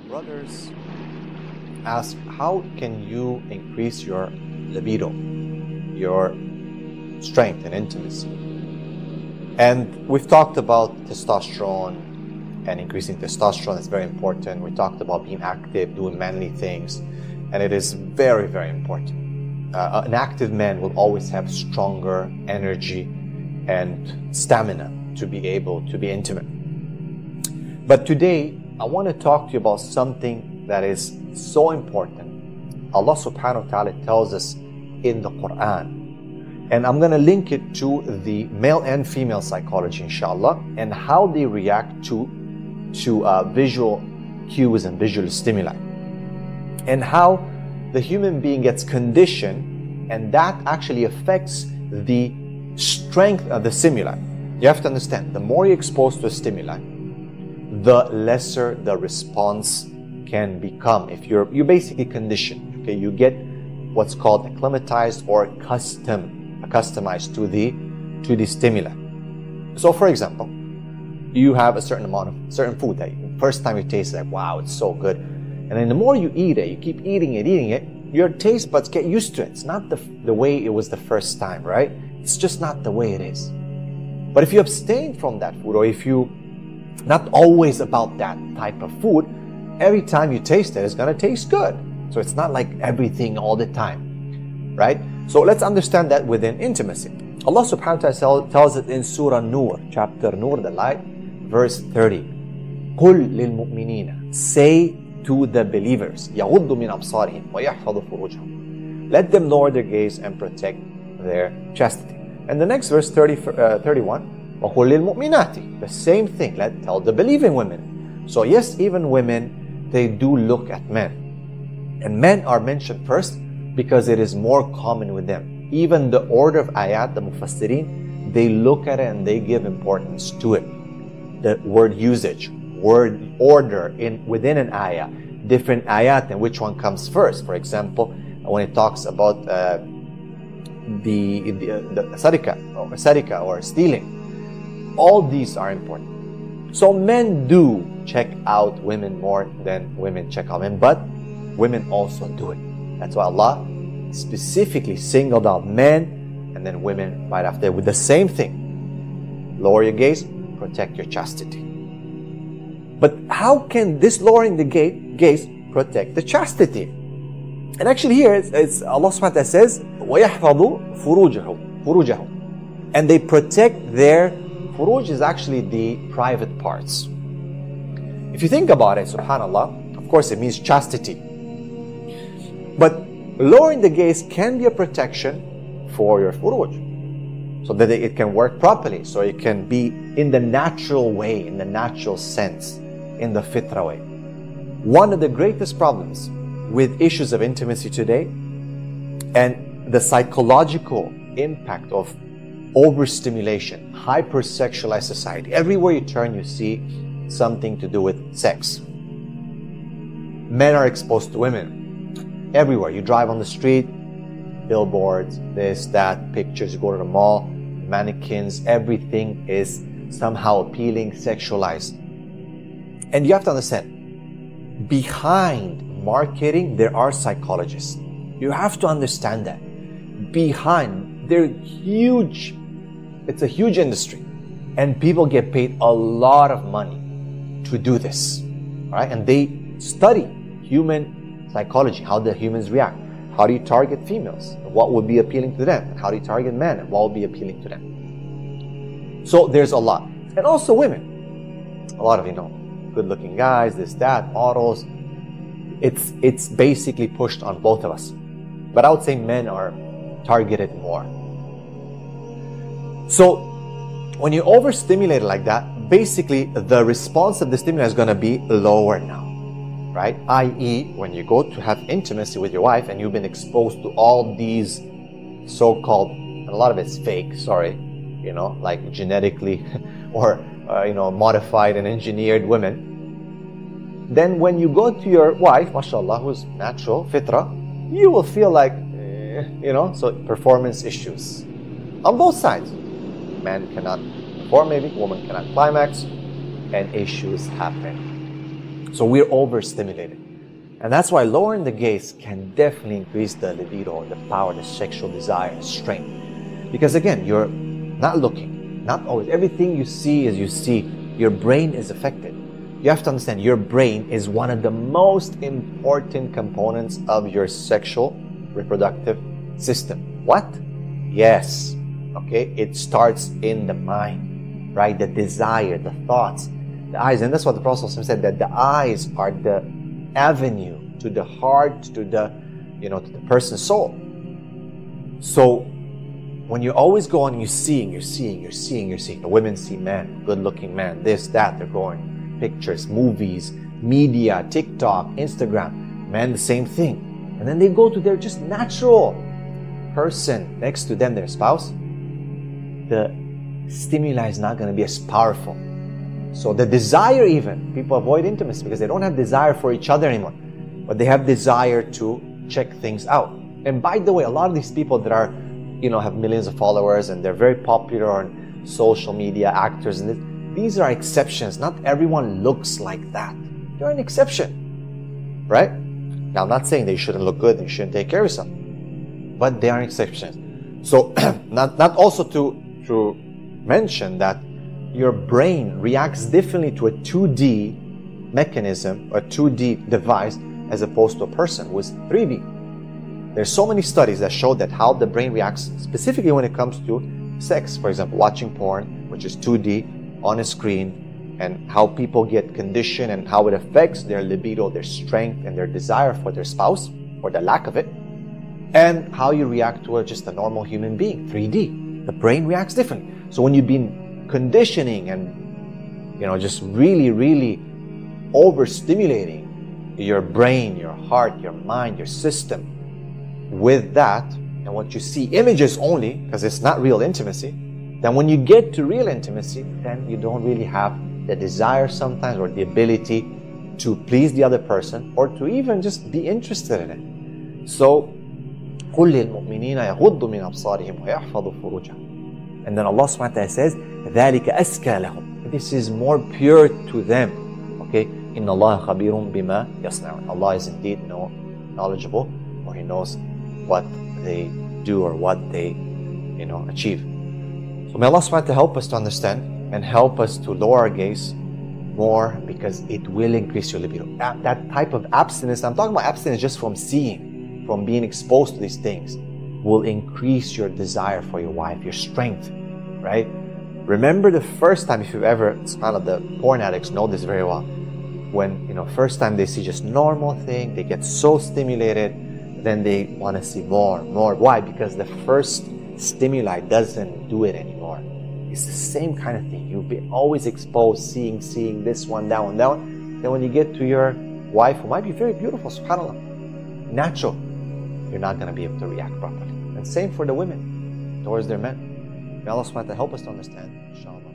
Brothers ask, how can you increase your libido, your strength and intimacy? And we've talked about testosterone and increasing testosterone is very important. We talked about being active, doing manly things, and it is very, very important. An active man will always have stronger energy and stamina to be able to be intimate. But today, I want to talk to you about something that is so important. Allah subhanahu wa ta'ala tells us in the Quran. And I'm going to link it to the male and female psychology, inshallah, and how they react to visual cues and visual stimuli. And how the human being gets conditioned, and that actually affects the strength of the stimuli. You have to understand, the more you're exposed to a stimuli, the lesser the response can become. If you're basically conditioned, okay, you get what's called acclimatized or customized to the stimuli. So, for example, you have a certain amount of certain food that first time you taste it, like, wow, it's so good. And then the more you eat it, you keep eating it, your taste buds get used to it. It's not the way it was the first time, right? It's just not the way it is. But if you abstain from that food, or if you not always about that type of food, every time you taste it, it's going to taste good. So it's not like everything all the time, right? So let's understand that within intimacy. Allah subhanahu wa ta'ala tells it in Surah Nur, chapter Nur, the light, verse 30. قُلْ لِلْمُؤْمِنِينَ, say to the believers, يَغُضُّ مِنْ أَبْصَارِهِمْ وَيَحْفَظُ فُرُوجَهُم, let them lower their gaze and protect their chastity. And the next verse, 31, وَقُلْ لِلْمُؤْمِنَاتِ, the same thing, tell the believing women. So yes, even women, they do look at men. And men are mentioned first because it is more common with them. Even the order of ayat, the mufassirin, they look at it and they give importance to it. The word usage, word order within an ayah, different ayat and which one comes first. For example, when it talks about the sarika or stealing, all these are important. So men do check out women more than women check out men, but women also do it. That's why Allah specifically singled out men and then women right after with the same thing. Lower your gaze, protect your chastity. But how can this lowering the gaze protect the chastity? And actually here it's Allah subhanahu wa ta'ala says, وَيَحْفَظُ فُرُوجَهُمْ, and they protect their furuj is actually the private parts. If you think about it, subhanallah, of course it means chastity. But lowering the gaze can be a protection for your furuj, so that it can work properly, so it can be in the natural way, in the natural sense, in the fitra way. One of the greatest problems with issues of intimacy today and the psychological impact of overstimulation, hypersexualized society. Everywhere you turn, you see something to do with sex. Men are exposed to women. Everywhere. You drive on the street, billboards, this, that, pictures, you go to the mall, mannequins, everything is somehow appealing, sexualized. And you have to understand, behind marketing, there are psychologists. You have to understand that. Behind, they're huge. It's a huge industry. And people get paid a lot of money to do this. Right? And they study human psychology, how the humans react. How do you target females? What would be appealing to them? How do you target men? And what would be appealing to them? So there's a lot. And also women. A lot of, good-looking guys, this, that, models. It's basically pushed on both of us. But I would say men are targeted more. So when you overstimulate like that, basically the response of the stimuli is going to be lower now. Right? I.e., when you go to have intimacy with your wife and you've been exposed to all these so-called, and a lot of it's fake, like genetically or, modified and engineered women, then when you go to your wife, mashallah, who's natural, fitra, you will feel like, so performance issues. On both sides. Man cannot perform maybe, woman cannot climax, and issues happen. So we're overstimulated. And that's why lowering the gaze can definitely increase the libido, the power, the sexual desire, the strength. Because again, you're not looking, not always. Everything you see is you see. Your brain is affected. You have to understand your brain is one of the most important components of your sexual reproductive system. What? Yes. Okay, it starts in the mind, right? The desire, the thoughts, the eyes. And that's what the Prophet said, that the eyes are the avenue to the heart, to the, to the person's soul. So when you always go on, you're seeing. The women see men, good-looking men, this, that, they're going, pictures, movies, media, TikTok, Instagram. Men, the same thing. And then they go to their just natural person next to them, their spouse. The stimuli is not going to be as powerful. So the desire even, people avoid intimacy because they don't have desire for each other anymore. But they have desire to check things out. And by the way, a lot of these people that are, have millions of followers and they're very popular on social media, actors, and these are exceptions. Not everyone looks like that. They're an exception, right? Now, I'm not saying they shouldn't look good and you shouldn't take care of yourself, but they are exceptions. So, not also to mention that your brain reacts differently to a 2D mechanism, a 2D device, as opposed to a person who is 3D. There's so many studies that show that how the brain reacts, specifically when it comes to sex. For example, watching porn, which is 2D on a screen, and how people get conditioned and how it affects their libido, their strength, and their desire for their spouse, or the lack of it, and how you react to just a normal human being, 3D. The brain reacts differently. So when you've been conditioning and, just really, really overstimulating your brain, your heart, your mind, your system with that, and what you see, images only, because it's not real intimacy, then when you get to real intimacy, then you don't really have the desire sometimes or the ability to please the other person or to even just be interested in it. So, قُلْ لِلْمُؤْمِنِينَ يَغُضُّوا مِنْ أَبْصَارِهِمْ وَيَحْفَظُوا فُرُوجَهُمْ. And then Allah subhanahu wa ta'ala says, ذَلِكَ أَزْكَى لَهُمْ. This is more pure to them. Okay? إِنَّ اللَّهَ خَبِيرٌ بِمَا يَصْنَعُونَ. Allah is indeed knowledgeable, or He knows what they do or what they, achieve. So may Allah subhanahu wa ta'ala help us to understand and help us to lower our gaze more, because it will increase your libido. That type of abstinence, I'm talking about abstinence just from seeing, from being exposed to these things, will increase your desire for your wife, your strength, right? Remember the first time, if you've ever, subhanAllah, the porn addicts know this very well. When, first time they see just normal thing, they get so stimulated, then they want to see more. Why? Because the first stimuli doesn't do it anymore. It's the same kind of thing. You've been always exposed, seeing this one, that one. Then when you get to your wife, who might be very beautiful, subhanAllah, natural, you're not going to be able to react properly. And same for the women towards their men. May Allah subhanahu wa ta'ala help us to understand, inshallah.